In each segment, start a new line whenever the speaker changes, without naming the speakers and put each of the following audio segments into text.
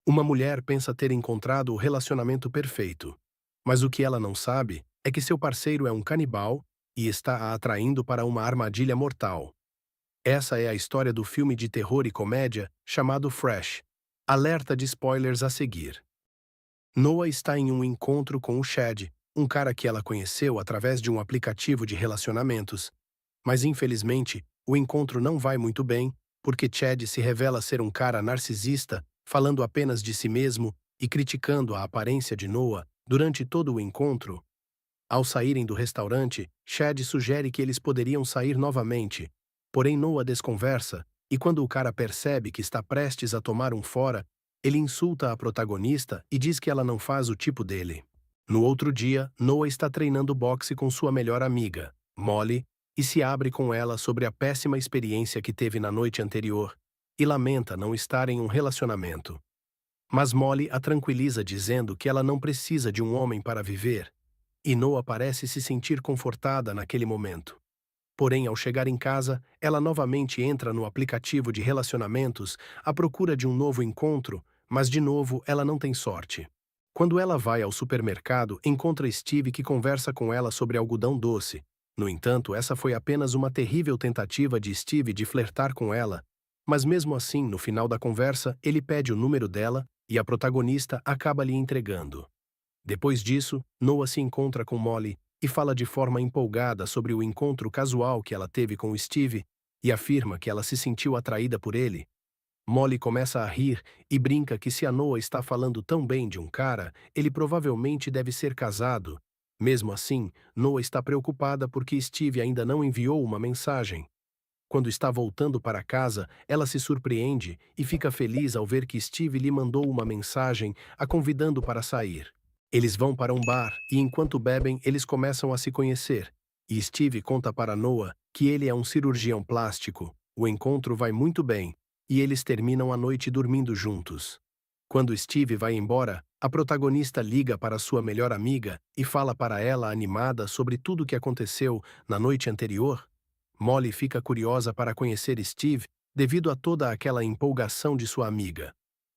Uma mulher pensa ter encontrado o relacionamento perfeito, mas o que ela não sabe é que seu parceiro é um canibal e está a atraindo para uma armadilha mortal. Essa é a história do filme de terror e comédia chamado Fresh. Alerta de spoilers a seguir. Noah está em um encontro com o Chad, um cara que ela conheceu através de um aplicativo de relacionamentos. Mas infelizmente, o encontro não vai muito bem, porque Chad se revela ser um cara narcisista, falando apenas de si mesmo e criticando a aparência de Noah durante todo o encontro. Ao saírem do restaurante, Chad sugere que eles poderiam sair novamente. Porém, Noah desconversa, e quando o cara percebe que está prestes a tomar um fora, ele insulta a protagonista e diz que ela não faz o tipo dele. No outro dia, Noah está treinando boxe com sua melhor amiga, Molly, e se abre com ela sobre a péssima experiência que teve na noite anterior, e lamenta não estar em um relacionamento. Mas Molly a tranquiliza dizendo que ela não precisa de um homem para viver, e Noah parece se sentir confortada naquele momento. Porém, ao chegar em casa, ela novamente entra no aplicativo de relacionamentos à procura de um novo encontro, mas de novo ela não tem sorte. Quando ela vai ao supermercado, encontra Steve que conversa com ela sobre algodão doce. No entanto, essa foi apenas uma terrível tentativa de Steve de flertar com ela, mas mesmo assim, no final da conversa, ele pede o número dela e a protagonista acaba lhe entregando. Depois disso, Noah se encontra com Molly e fala de forma empolgada sobre o encontro casual que ela teve com Steve e afirma que ela se sentiu atraída por ele. Molly começa a rir e brinca que se a Noah está falando tão bem de um cara, ele provavelmente deve ser casado. Mesmo assim, Noah está preocupada porque Steve ainda não enviou uma mensagem. Quando está voltando para casa, ela se surpreende e fica feliz ao ver que Steve lhe mandou uma mensagem a convidando para sair. Eles vão para um bar e, enquanto bebem, eles começam a se conhecer. E Steve conta para Noah que ele é um cirurgião plástico. O encontro vai muito bem e eles terminam a noite dormindo juntos. Quando Steve vai embora, a protagonista liga para sua melhor amiga e fala para ela animada sobre tudo o que aconteceu na noite anterior. Molly fica curiosa para conhecer Steve devido a toda aquela empolgação de sua amiga.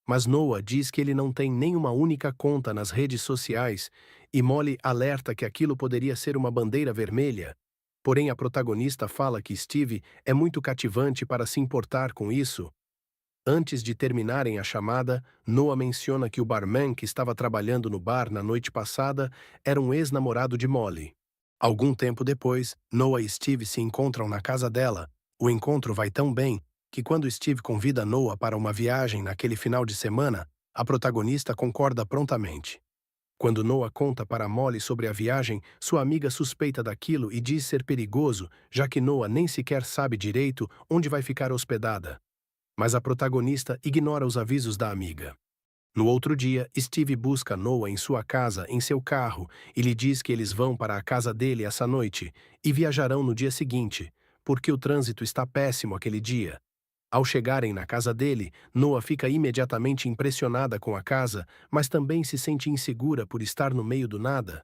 Mas Noah diz que ele não tem nenhuma única conta nas redes sociais e Molly alerta que aquilo poderia ser uma bandeira vermelha. Porém, a protagonista fala que Steve é muito cativante para se importar com isso. Antes de terminarem a chamada, Noah menciona que o barman que estava trabalhando no bar na noite passada era um ex-namorado de Molly. Algum tempo depois, Noah e Steve se encontram na casa dela. O encontro vai tão bem que quando Steve convida Noah para uma viagem naquele final de semana, a protagonista concorda prontamente. Quando Noah conta para Molly sobre a viagem, sua amiga suspeita daquilo e diz ser perigoso, já que Noah nem sequer sabe direito onde vai ficar hospedada. Mas a protagonista ignora os avisos da amiga. No outro dia, Steve busca Noah em sua casa, em seu carro, e lhe diz que eles vão para a casa dele essa noite e viajarão no dia seguinte, porque o trânsito está péssimo aquele dia. Ao chegarem na casa dele, Noah fica imediatamente impressionada com a casa, mas também se sente insegura por estar no meio do nada.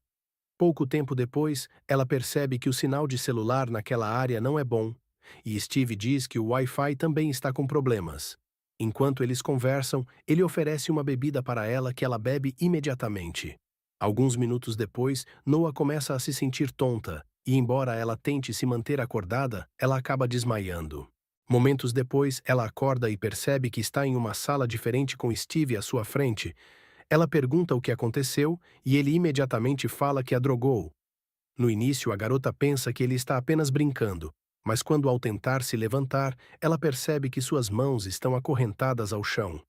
Pouco tempo depois, ela percebe que o sinal de celular naquela área não é bom, e Steve diz que o Wi-Fi também está com problemas. Enquanto eles conversam, ele oferece uma bebida para ela que ela bebe imediatamente. Alguns minutos depois, Noah começa a se sentir tonta, e embora ela tente se manter acordada, ela acaba desmaiando. Momentos depois, ela acorda e percebe que está em uma sala diferente com Steve à sua frente. Ela pergunta o que aconteceu e ele imediatamente fala que a drogou. No início, a garota pensa que ele está apenas brincando, mas quando ao tentar se levantar, ela percebe que suas mãos estão acorrentadas ao chão.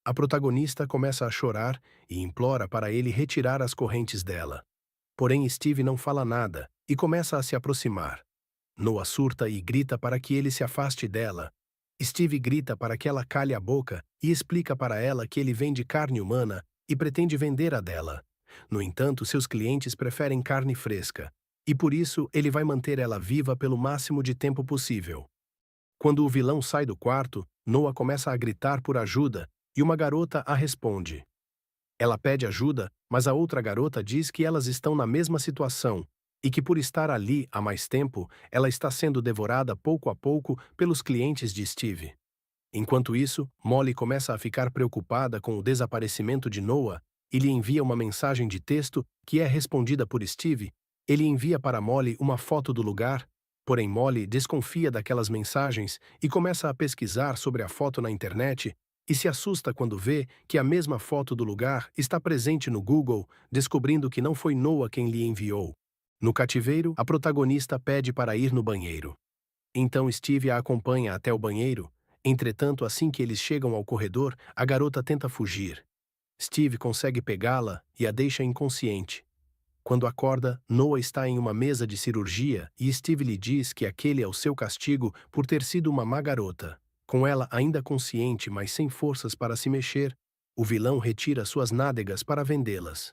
A protagonista começa a chorar e implora para ele retirar as correntes dela. Porém, Steve não fala nada e começa a se aproximar. Noah surta e grita para que ele se afaste dela. Steve grita para que ela cale a boca e explica para ela que ele vende carne humana e pretende vender a dela. No entanto, seus clientes preferem carne fresca, e por isso ele vai manter ela viva pelo máximo de tempo possível. Quando o vilão sai do quarto, Noah começa a gritar por ajuda e uma garota a responde. Ela pede ajuda, mas a outra garota diz que elas estão na mesma situação e que por estar ali há mais tempo, ela está sendo devorada pouco a pouco pelos clientes de Steve. Enquanto isso, Molly começa a ficar preocupada com o desaparecimento de Noah e lhe envia uma mensagem de texto que é respondida por Steve. Ele envia para Molly uma foto do lugar, porém Molly desconfia daquelas mensagens e começa a pesquisar sobre a foto na internet e se assusta quando vê que a mesma foto do lugar está presente no Google, descobrindo que não foi Noah quem lhe enviou. No cativeiro, a protagonista pede para ir no banheiro. Então Steve a acompanha até o banheiro. Entretanto, assim que eles chegam ao corredor, a garota tenta fugir. Steve consegue pegá-la e a deixa inconsciente. Quando acorda, Noah está em uma mesa de cirurgia e Steve lhe diz que aquele é o seu castigo por ter sido uma má garota. Com ela ainda consciente, mas sem forças para se mexer, o vilão retira suas nádegas para vendê-las.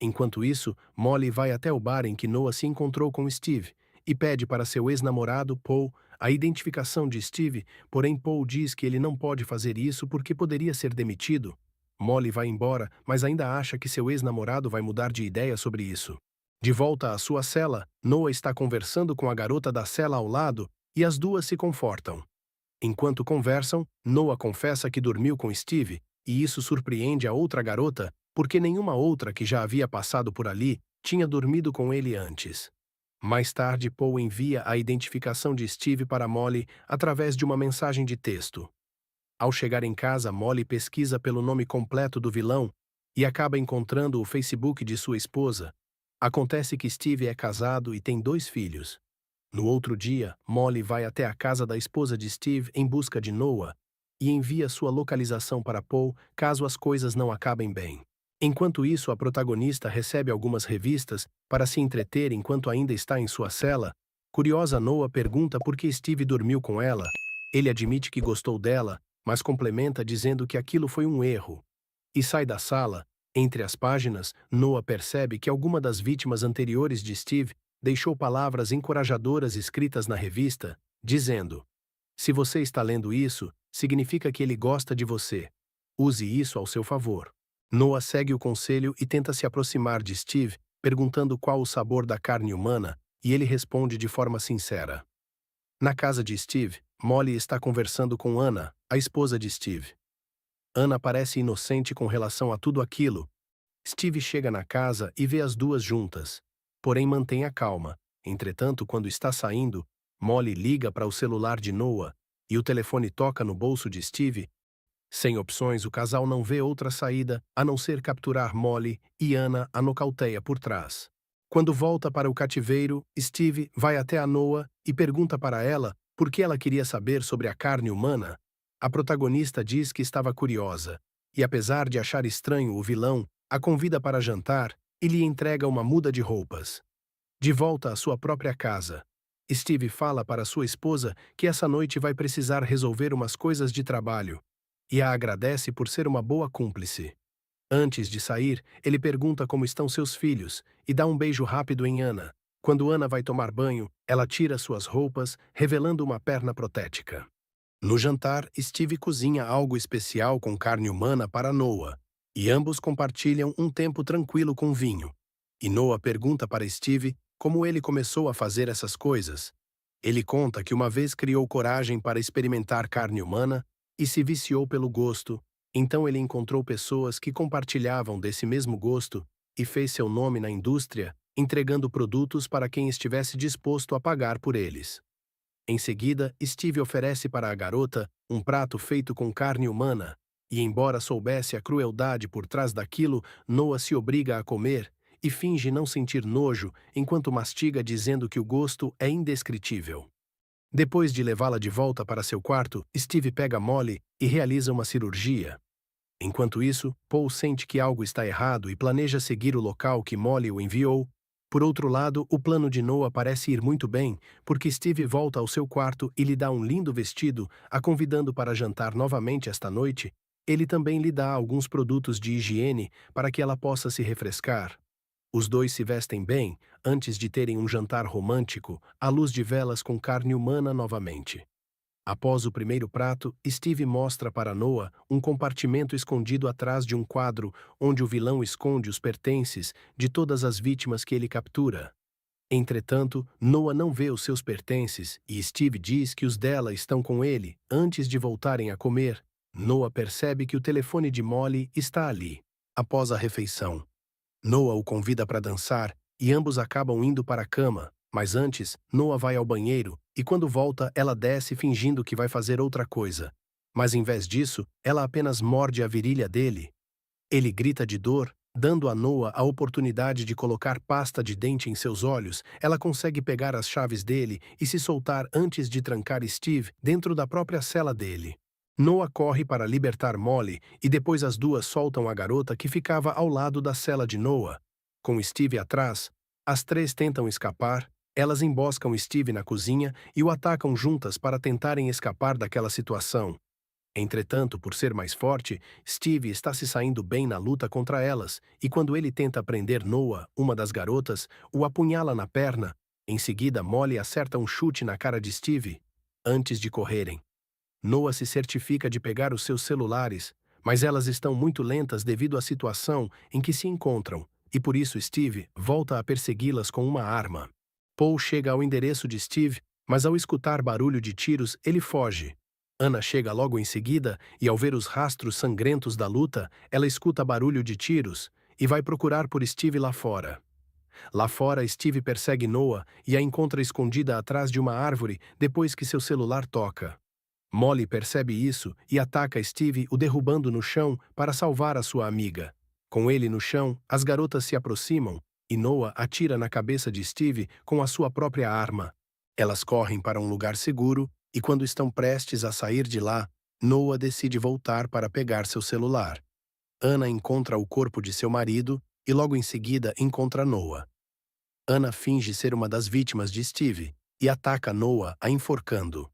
Enquanto isso, Molly vai até o bar em que Noah se encontrou com Steve e pede para seu ex-namorado, Paul, a identificação de Steve, porém Paul diz que ele não pode fazer isso porque poderia ser demitido. Molly vai embora, mas ainda acha que seu ex-namorado vai mudar de ideia sobre isso. De volta à sua cela, Noah está conversando com a garota da cela ao lado e as duas se confortam. Enquanto conversam, Noah confessa que dormiu com Steve, e isso surpreende a outra garota, porque nenhuma outra que já havia passado por ali tinha dormido com ele antes. Mais tarde, Paul envia a identificação de Steve para Molly através de uma mensagem de texto. Ao chegar em casa, Molly pesquisa pelo nome completo do vilão e acaba encontrando o Facebook de sua esposa. Acontece que Steve é casado e tem 2 filhos. No outro dia, Molly vai até a casa da esposa de Steve em busca de Noah e envia sua localização para Paul caso as coisas não acabem bem. Enquanto isso, a protagonista recebe algumas revistas para se entreter enquanto ainda está em sua cela. Curiosa, Noah pergunta por que Steve dormiu com ela. Ele admite que gostou dela, mas complementa dizendo que aquilo foi um erro. E sai da sala. Entre as páginas, Noah percebe que alguma das vítimas anteriores de Steve deixou palavras encorajadoras escritas na revista, dizendo: "Se você está lendo isso, significa que ele gosta de você. Use isso ao seu favor." Noah segue o conselho e tenta se aproximar de Steve, perguntando qual o sabor da carne humana, e ele responde de forma sincera. Na casa de Steve, Molly está conversando com Anna, a esposa de Steve. Anna parece inocente com relação a tudo aquilo. Steve chega na casa e vê as duas juntas, porém mantém a calma. Entretanto, quando está saindo, Molly liga para o celular de Noah e o telefone toca no bolso de Steve. Sem opções, o casal não vê outra saída a não ser capturar Molly e Anna a nocauteia por trás. Quando volta para o cativeiro, Steve vai até a Noah e pergunta para ela por que ela queria saber sobre a carne humana. A protagonista diz que estava curiosa, e apesar de achar estranho o vilão, a convida para jantar e lhe entrega uma muda de roupas. De volta à sua própria casa, Steve fala para sua esposa que essa noite vai precisar resolver umas coisas de trabalho, e a agradece por ser uma boa cúmplice. Antes de sair, ele pergunta como estão seus filhos e dá um beijo rápido em Anna. Quando Anna vai tomar banho, ela tira suas roupas, revelando uma perna protética. No jantar, Steve cozinha algo especial com carne humana para Noah, e ambos compartilham um tempo tranquilo com vinho. E Noah pergunta para Steve como ele começou a fazer essas coisas. Ele conta que uma vez criou coragem para experimentar carne humana e se viciou pelo gosto. Então ele encontrou pessoas que compartilhavam desse mesmo gosto e fez seu nome na indústria, entregando produtos para quem estivesse disposto a pagar por eles. Em seguida, Steve oferece para a garota um prato feito com carne humana, e embora soubesse a crueldade por trás daquilo, Noah se obriga a comer e finge não sentir nojo enquanto mastiga dizendo que o gosto é indescritível. Depois de levá-la de volta para seu quarto, Steve pega Molly e realiza uma cirurgia. Enquanto isso, Paul sente que algo está errado e planeja seguir o local que Molly o enviou. Por outro lado, o plano de Noah parece ir muito bem, porque Steve volta ao seu quarto e lhe dá um lindo vestido, a convidando para jantar novamente esta noite. Ele também lhe dá alguns produtos de higiene para que ela possa se refrescar. Os dois se vestem bem, antes de terem um jantar romântico, à luz de velas com carne humana novamente. Após o primeiro prato, Steve mostra para Noah um compartimento escondido atrás de um quadro onde o vilão esconde os pertences de todas as vítimas que ele captura. Entretanto, Noah não vê os seus pertences e Steve diz que os dela estão com ele antes de voltarem a comer. Noah percebe que o telefone de Molly está ali. Após a refeição, Noah o convida para dançar e ambos acabam indo para a cama, mas antes, Noah vai ao banheiro e quando volta, ela desce fingindo que vai fazer outra coisa. Mas em vez disso, ela apenas morde a virilha dele. Ele grita de dor, dando a Noah a oportunidade de colocar pasta de dente em seus olhos. Ela consegue pegar as chaves dele e se soltar antes de trancar Steve dentro da própria cela dele. Noah corre para libertar Molly e depois as duas soltam a garota que ficava ao lado da cela de Noah. Com Steve atrás, as três tentam escapar. Elas emboscam Steve na cozinha e o atacam juntas para tentarem escapar daquela situação. Entretanto, por ser mais forte, Steve está se saindo bem na luta contra elas, e quando ele tenta prender Noah, uma das garotas, o apunhala na perna. Em seguida, Molly acerta um chute na cara de Steve. Antes de correrem, Noah se certifica de pegar os seus celulares, mas elas estão muito lentas devido à situação em que se encontram, e por isso Steve volta a persegui-las com uma arma. Paul chega ao endereço de Steve, mas ao escutar barulho de tiros, ele foge. Anna chega logo em seguida e, ao ver os rastros sangrentos da luta, ela escuta barulho de tiros e vai procurar por Steve lá fora. Lá fora, Steve persegue Noah e a encontra escondida atrás de uma árvore depois que seu celular toca. Molly percebe isso e ataca Steve, o derrubando no chão para salvar a sua amiga. Com ele no chão, as garotas se aproximam e Noah atira na cabeça de Steve com a sua própria arma. Elas correm para um lugar seguro e quando estão prestes a sair de lá, Noah decide voltar para pegar seu celular. Anna encontra o corpo de seu marido e logo em seguida encontra Noah. Anna finge ser uma das vítimas de Steve e ataca Noah a enforcando.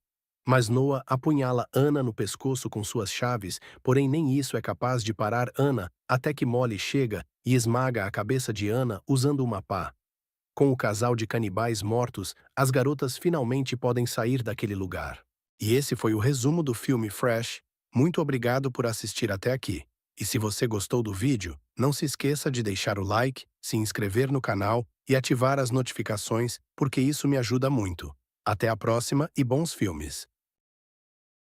Mas Noah apunhala Anna no pescoço com suas chaves, porém nem isso é capaz de parar Anna até que Molly chega e esmaga a cabeça de Anna usando uma pá. Com o casal de canibais mortos, as garotas finalmente podem sair daquele lugar. E esse foi o resumo do filme Fresh. Muito obrigado por assistir até aqui. E se você gostou do vídeo, não se esqueça de deixar o like, se inscrever no canal e ativar as notificações, porque isso me ajuda muito. Até a próxima e bons filmes!